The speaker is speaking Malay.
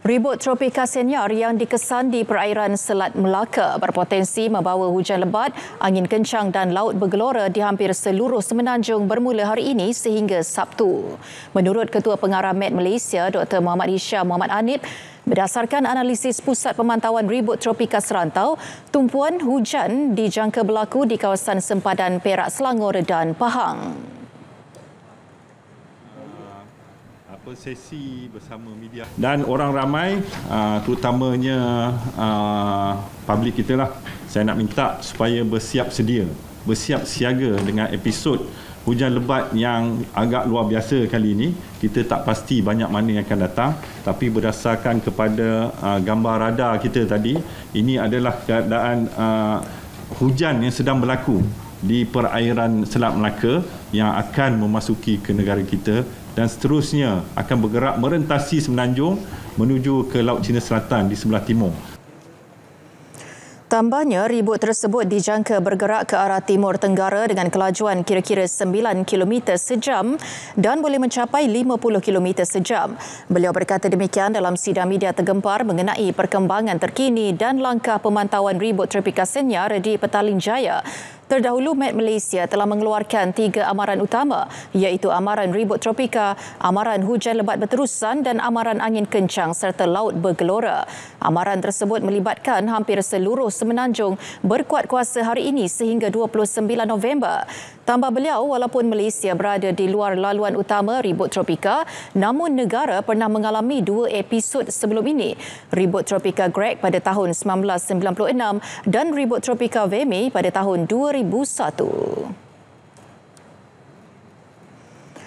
Ribut Tropika Senyar yang dikesan di perairan Selat Melaka berpotensi membawa hujan lebat, angin kencang dan laut bergelora di hampir seluruh semenanjung bermula hari ini sehingga Sabtu. Menurut Ketua Pengarah Met Malaysia, Dr. Muhammad Hisham Muhammad Anib, berdasarkan analisis Pusat Pemantauan Ribut Tropika Serantau, tumpuan hujan dijangka berlaku di kawasan sempadan Perak, Selangor dan Pahang. Sesi bersama media dan orang ramai, terutamanya publik kita lah. Saya nak minta supaya bersiap sedia, bersiap siaga dengan episod hujan lebat yang agak luar biasa kali ini. Kita tak pasti banyak mana yang akan datang, tapi berdasarkan kepada gambar radar kita tadi, ini adalah keadaan hujan yang sedang berlaku di perairan Selat Melaka yang akan memasuki ke negara kita dan seterusnya akan bergerak merentasi semenanjung menuju ke Laut Cina Selatan di sebelah timur. Tambahnya, ribut tersebut dijangka bergerak ke arah timur tenggara dengan kelajuan kira-kira 9 km sejam dan boleh mencapai 50 km sejam. Beliau berkata demikian dalam sidang media tergempar mengenai perkembangan terkini dan langkah pemantauan ribut Tropika Senyar di Petaling Jaya. Terdahulu, Met Malaysia telah mengeluarkan 3 amaran utama, iaitu amaran ribut tropika, amaran hujan lebat berterusan dan amaran angin kencang serta laut bergelora. Amaran tersebut melibatkan hampir seluruh semenanjung berkuat kuasa hari ini sehingga 29 November. Tambah beliau, walaupun Malaysia berada di luar laluan utama ribut tropika, namun negara pernah mengalami 2 episod sebelum ini. Ribut tropika Greg pada tahun 1996 dan ribut tropika Vemi pada tahun 2001.